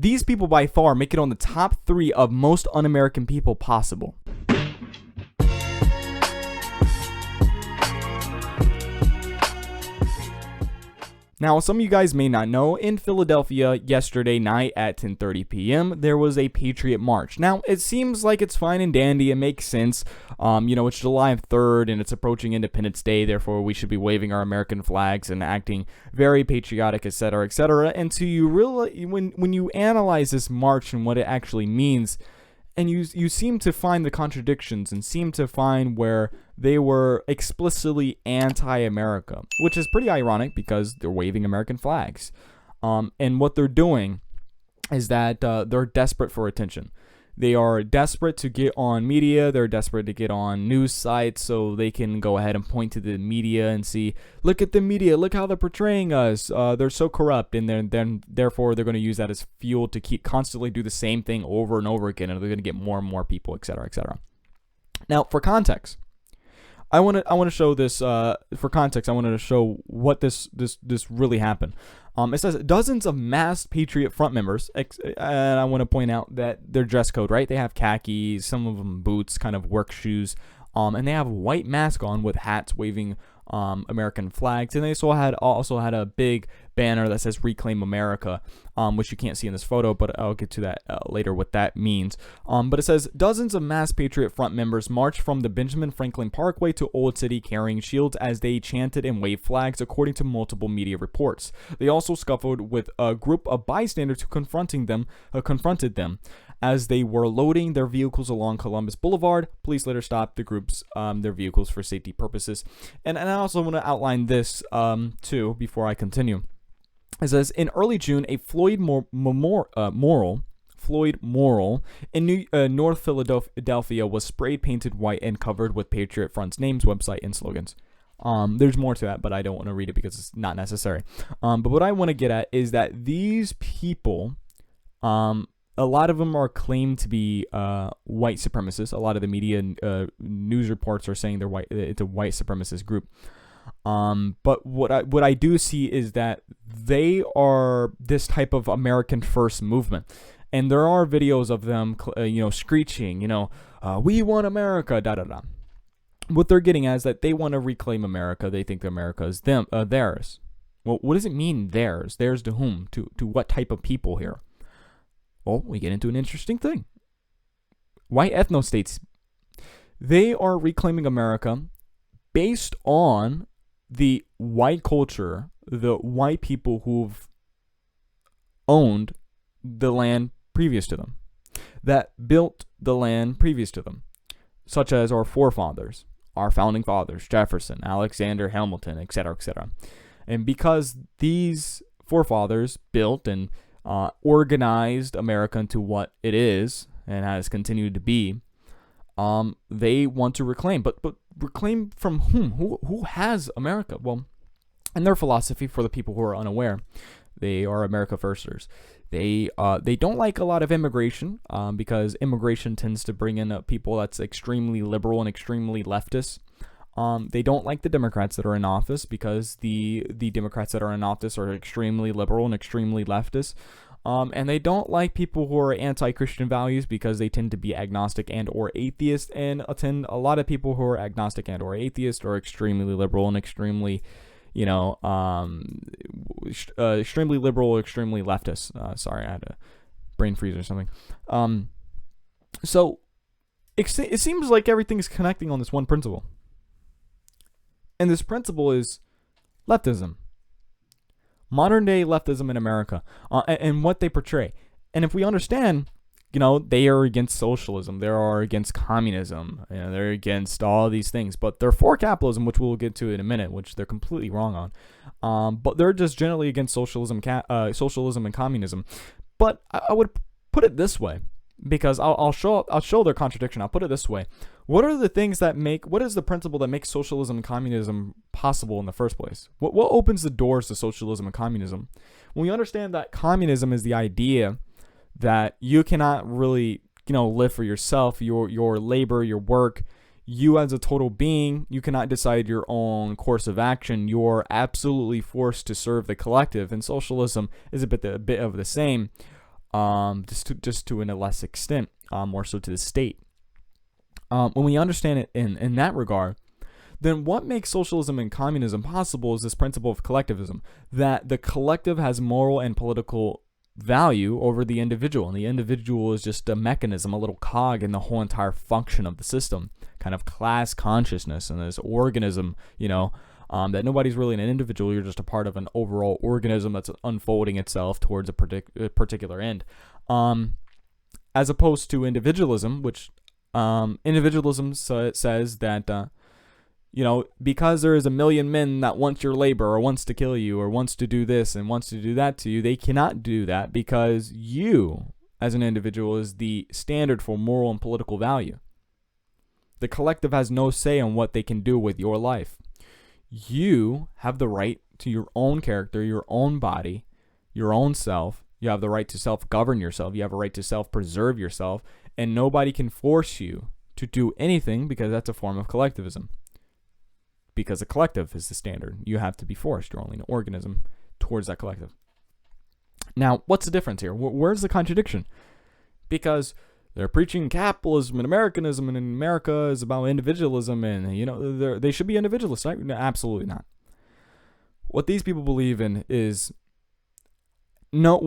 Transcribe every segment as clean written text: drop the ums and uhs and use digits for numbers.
these people by far make it on the top 3 of most un-American people possible. Now, some of you guys may not know, in Philadelphia yesterday night at 10:30 p.m., there was a Patriot March. Now, it seems like it's fine and dandy. It makes sense. It's July 3rd and it's approaching Independence Day. Therefore, we should be waving our American flags and acting very patriotic, etc., etc. And so you really, when you analyze this march and what it actually means, and you seem to find the contradictions and seem to find where they were explicitly anti-America, which is pretty ironic because they're waving American flags. And what they're doing is that they're desperate for attention. They are desperate to get on media. They're desperate to get on news sites so they can go ahead and point to the media and see, look at the media, look how they're portraying us. They're so corrupt, and then therefore they're going to use that as fuel to keep constantly do the same thing over and over again, and they're going to get more and more people, etc., etc. Now, for context, I want to show this. For context, I wanted to show what this really happened. It says dozens of masked Patriot front members, and I want to point out that their dress code, right? They have khakis, some of them boots, kind of work shoes, and they have a white mask on with hats waving American flags, and they also had a big banner that says "Reclaim America," which you can't see in this photo, but I'll get to that later what that means. But it says dozens of masked Patriot Front members marched from the Benjamin Franklin Parkway to Old City carrying shields as they chanted and waved flags, according to multiple media reports. They also scuffled with a group of bystanders who confronted them as they were loading their vehicles along Columbus Boulevard. Police later stopped the groups their vehicles for safety purposes. And I also want to outline this too before I continue. It says in early June, a Floyd mural in North Philadelphia was sprayed painted white and covered with Patriot Front's names, website, and slogans. There's more to that, but I don't want to read it because it's not necessary. But what I want to get at is that these people, a lot of them are claimed to be white supremacists. A lot of the media news reports are saying they're white. It's a white supremacist group. But what I do see is that they are this type of American first movement, and there are videos of them, screeching, we want America, da da da. What they're getting at is that they want to reclaim America. They think that America is theirs. Well, what does it mean theirs? Theirs to whom? To what type of people here? Well, we get into an interesting thing. White ethno-states, they are reclaiming America based on the white culture, the white people who've owned the land previous to them, that built the land previous to them, such as our forefathers, our founding fathers, Jefferson, Alexander Hamilton, etc., etc. And because these forefathers built and organized America into what it is and has continued to be, they want to reclaim, but reclaim from whom? Who has America? Well, in their philosophy, for the people who are unaware, they are America firsters. They don't like a lot of immigration because immigration tends to bring in people that's extremely liberal and extremely leftist. They don't like the Democrats that are in office because the Democrats that are in office are extremely liberal and extremely leftist. And they don't like people who are anti-Christian values because they tend to be agnostic and or atheist, and a lot of people who are agnostic and or atheist are extremely liberal and extremely, extremely liberal, extremely leftist. Sorry, I had a brain freeze or something. So it seems like everything's connecting on this one principle. And this principle is leftism. Modern day leftism in America, and what they portray. And if we understand, they are against socialism, they are against communism, they're against all these things, but they're for capitalism, which we'll get to in a minute, which they're completely wrong on. But they're just generally against socialism and communism. But I would put it this way, because I'll show their contradiction. I'll put it this way: what is the principle that makes socialism and communism possible in the first place? What opens the doors to socialism and communism? When we understand that communism is the idea that you cannot really, live for yourself, your labor, your work, you as a total being, you cannot decide your own course of action. You're absolutely forced to serve the collective, and socialism is a bit of the same. just to a less extent, more so to the state. When we understand it in that regard, then what makes socialism and communism possible is this principle of collectivism, that the collective has moral and political value over the individual, and the individual is just a mechanism, a little cog in the whole entire function of the system, kind of class consciousness and this organism, that nobody's really an individual, you're just a part of an overall organism that's unfolding itself towards a particular end, as opposed to individualism, which individualism says that because there is a million men that want your labor or wants to kill you or wants to do this and wants to do that to you, they cannot do that because you, as an individual, is the standard for moral and political value. The collective has no say on what they can do with your life. You have the right to your own character, your own body, your own self. You have the right to self-govern yourself. You have a right to self-preserve yourself, and nobody can force you to do anything because that's a form of collectivism. Because a collective is the standard. You have to be forced. You're only an organism towards that collective. Now, what's the difference here? Where's the contradiction? Because they're preaching capitalism and Americanism, and America is about individualism, and they should be individualists, right? No, absolutely not. What these people believe in is no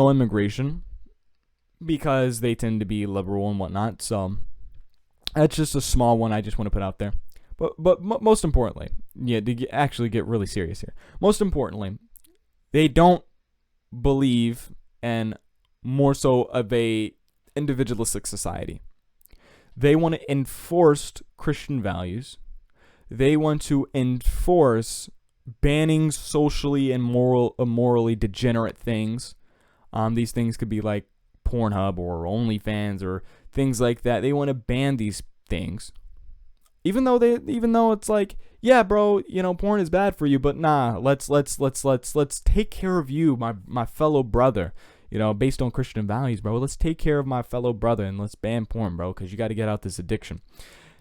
immigration, because they tend to be liberal and whatnot. So that's just a small one I just want to put out there. But most importantly, to actually get really serious here, most importantly, they don't believe in more so of a individualistic society. They want to enforce Christian values. They want to enforce banning socially and morally degenerate things. These things could be like Pornhub or OnlyFans or things like that. They want to ban these things. Even though it's like, yeah, bro, porn is bad for you, but nah, let's take care of you, my fellow brother, based on Christian values, bro. Let's take care of my fellow brother and let's ban porn, bro, because you got to get out this addiction.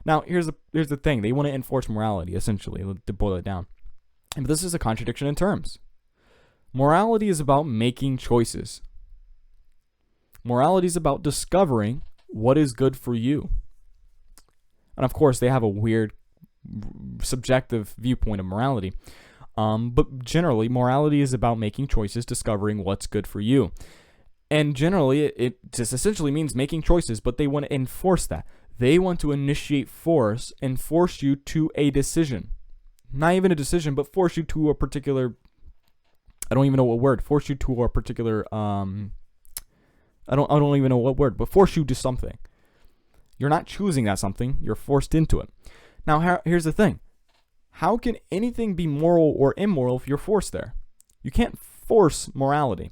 Now, here's the thing: they want to enforce morality, essentially, to boil it down. And this is a contradiction in terms. Morality is about making choices. Morality is about discovering what is good for you. And of course, they have a weird subjective viewpoint of morality. But generally, morality is about making choices, discovering what's good for you. And generally, it just essentially means making choices, but they want to enforce that. They want to initiate force and force you to a decision. Not even a decision, but force you to a particular, I don't even know what word, force you to a particular, I don't even know what word, but force you to something. You're not choosing that something. You're forced into it. Now, here's the thing. How can anything be moral or immoral if you're forced there? You can't force morality.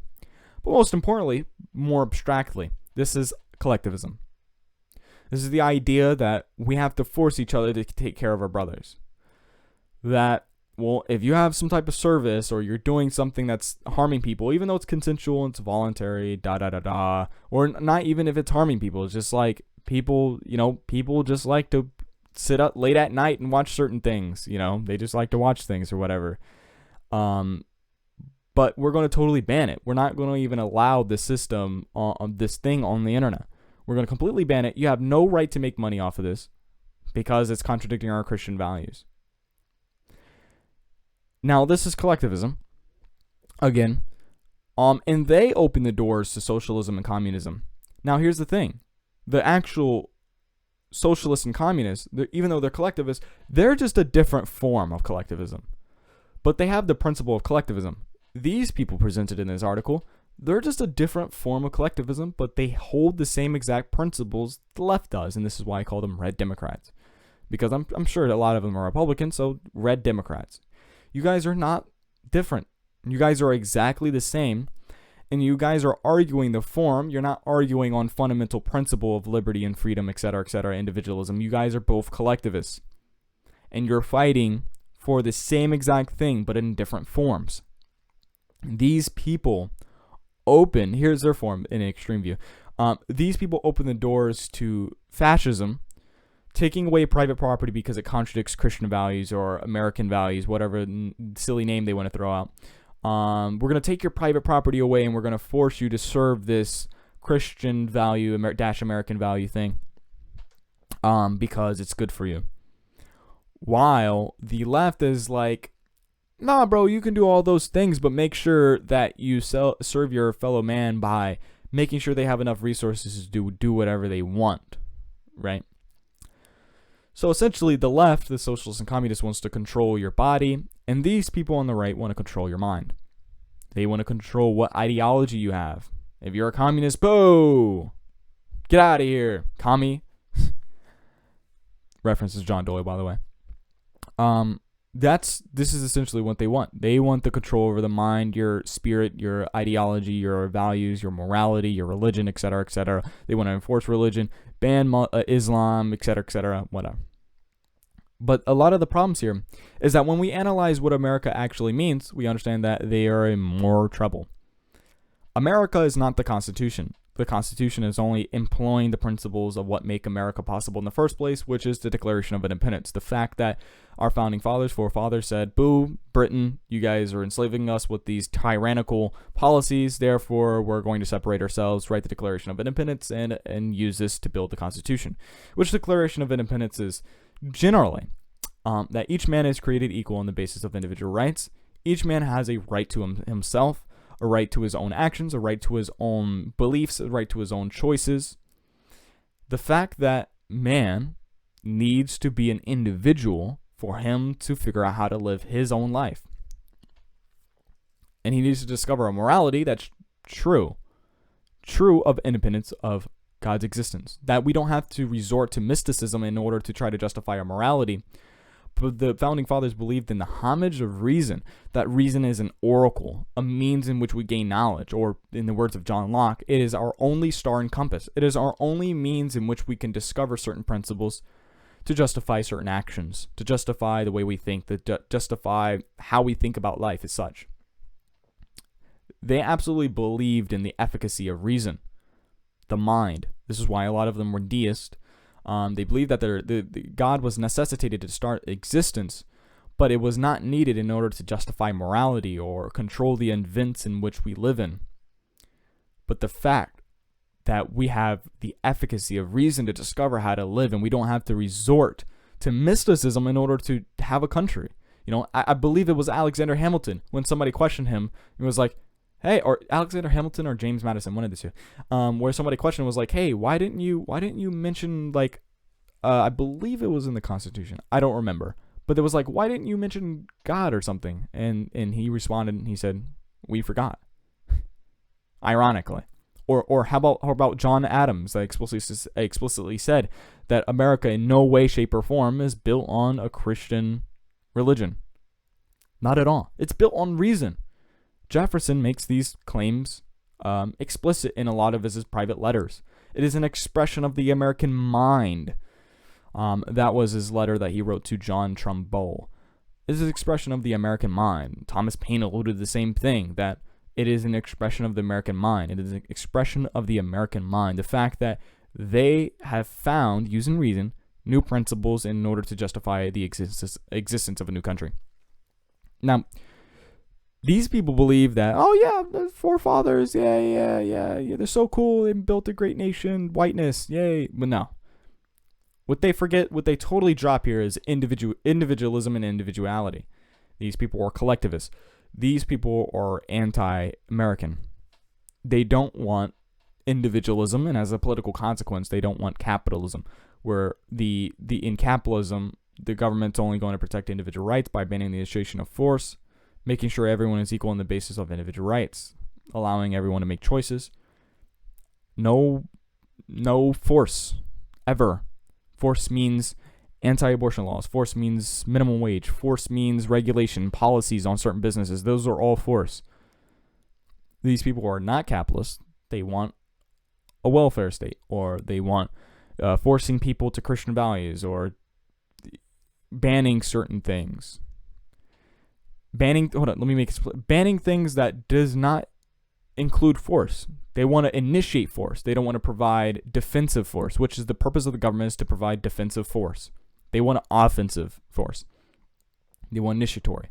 But most importantly, more abstractly, this is collectivism. This is the idea that we have to force each other to take care of our brothers. That, well, if you have some type of service or you're doing something that's harming people, even though it's consensual and it's voluntary, or not even if it's harming people, it's just like, people just like to sit up late at night and watch certain things. They just like to watch things or whatever. But we're going to totally ban it. We're not going to even allow this system on this thing on the internet. We're going to completely ban it. You have no right to make money off of this because it's contradicting our Christian values. Now, this is collectivism again. And they open the doors to socialism and communism. Now, here's the thing. The actual socialists and communists, even though they're collectivists, they're just a different form of collectivism. But they have the principle of collectivism. These people presented in this article, they're just a different form of collectivism, but they hold the same exact principles the left does, and this is why I call them red Democrats. Because I'm sure a lot of them are Republicans, so red Democrats. You guys are not different. You guys are exactly the same. And you guys are arguing the form. You're not arguing on fundamental principle of liberty and freedom, etc., individualism. You guys are both collectivists. And you're fighting for the same exact thing, but in different forms. These people here's their form in an extreme view. These people open the doors to fascism, taking away private property because it contradicts Christian values or American values, whatever silly name they want to throw out. We're going to take your private property away, and we're going to force you to serve this Christian value, American value thing, because it's good for you. While the left is like, nah, bro, you can do all those things, but make sure that you serve your fellow man by making sure they have enough resources to do whatever they want, right? So essentially, the left, the socialists and communists, wants to control your body, and these people on the right want to control your mind. They want to control what ideology you have. If you're a communist, boo! Get out of here, commie. References John Doyle, by the way. This is essentially what they want. They want the control over the mind, your spirit, your ideology, your values, your morality, your religion, etc., etc. They want to enforce religion, ban Islam, etc., whatever. But a lot of the problems here is that when we analyze what America actually means, we understand that they are in more trouble. America is not the Constitution. The Constitution is only employing the principles of what make America possible in the first place, which is the Declaration of Independence. The fact that our founding forefathers said, boo, Britain, you guys are enslaving us with these tyrannical policies, therefore we're going to separate ourselves, write the Declaration of Independence, and use this to build the Constitution. Which Declaration of Independence is generally that each man is created equal on the basis of individual rights. Each man has a right to himself, a right to his own actions, a right to his own beliefs, a right to his own choices. The fact that man needs to be an individual for him to figure out how to live his own life. And he needs to discover a morality that's true of independence of God's existence. That we don't have to resort to mysticism in order to try to justify our morality. But the founding fathers believed in the homage of reason, that reason is an oracle, a means in which we gain knowledge, or in the words of John Locke, it is our only star and compass. It is our only means in which we can discover certain principles to justify certain actions, to justify the way we think, to justify how we think about life as such. They absolutely believed in the efficacy of reason, the mind. This is why a lot of them were deists. They believed that God was necessitated to start existence, but it was not needed in order to justify morality or control the events in which we live in. But the fact that we have the efficacy of reason to discover how to live, and we don't have to resort to mysticism in order to have a country. You know, I believe it was Alexander Hamilton, when somebody questioned him, it was like, hey, or Alexander Hamilton or James Madison, one of the two, where somebody questioned was like, hey, why didn't you mention, like, I believe it was in the Constitution, I don't remember, but it was like, why didn't you mention God or something? And he responded and he said, we forgot. Ironically. Or how about John Adams, that explicitly said that America in no way, shape, or form is built on a Christian religion. Not at all. It's built on reason. Jefferson makes these claims explicit in a lot of his private letters. It is an expression of the American mind. That was his letter that he wrote to John Trumbull. It is an expression of the American mind. Thomas Paine alluded to the same thing, that it is an expression of the American mind. It is an expression of the American mind. The fact that they have found, using reason, new principles in order to justify the existence of a new country. Now, these people believe that, oh yeah, the forefathers, yeah, they're so cool, they built a great nation, whiteness, yay. But no. What they forget, what they totally drop here is individualism and individuality. These people are collectivists. These people are anti-American. They don't want individualism, and as a political consequence, they don't want capitalism, where in capitalism, the government's only going to protect individual rights by banning the administration of force, making sure everyone is equal on the basis of individual rights, allowing everyone to make choices. No force, ever. Force means anti-abortion laws. Force means minimum wage. Force means regulation, policies on certain businesses. Those are all force. These people are not capitalists. They want a welfare state, or they want forcing people to Christian values, or banning certain things. Banning things that does not include force. They want to initiate force. They don't want to provide defensive force, which is the purpose of the government, is to provide defensive force. They want offensive force. They want initiatory.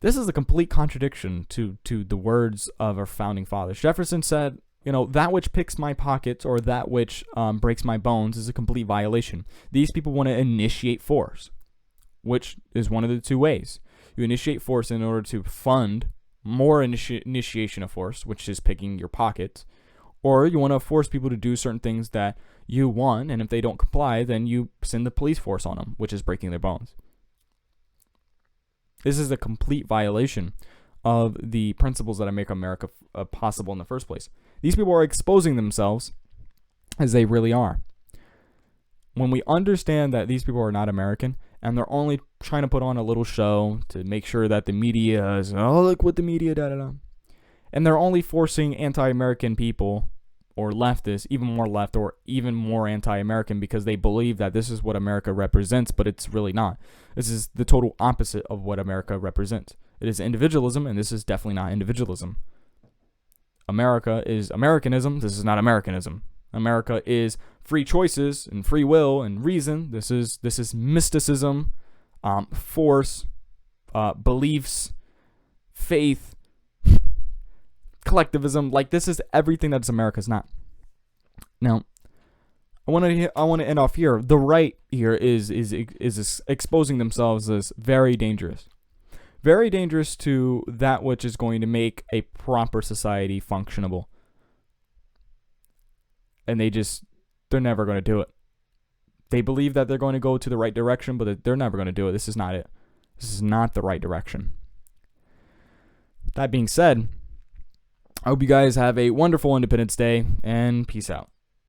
This is a complete contradiction to the words of our founding fathers. Jefferson said, that which picks my pockets or that which breaks my bones is a complete violation. These people want to initiate force, which is one of the two ways. You initiate force in order to fund more initiation of force, which is picking your pockets, or you want to force people to do certain things that you want, and if they don't comply, then you send the police force on them, which is breaking their bones. This is a complete violation of the principles that make America possible in the first place. These people are exposing themselves as they really are. When we understand that these people are not American and they're only trying to put on a little show to make sure that the media is, look what the media, and they're only forcing anti-American people or leftists, even more left or even more anti-American, because they believe that this is what America represents, but it's really not. This is the total opposite of what America represents. It is individualism, and this is definitely not individualism. America is Americanism. This is not Americanism. America is free choices and free will and reason. This is mysticism, force, beliefs, faith, collectivism. Like, this is everything that America's not. Now, I want to end off here. The right here is exposing themselves as very dangerous. Very dangerous to that which is going to make a proper society functionable. And they're never going to do it. They believe that they're going to go to the right direction, but they're never going to do it. This is not it. This is not the right direction. That being said, I hope you guys have a wonderful Independence Day, and peace out.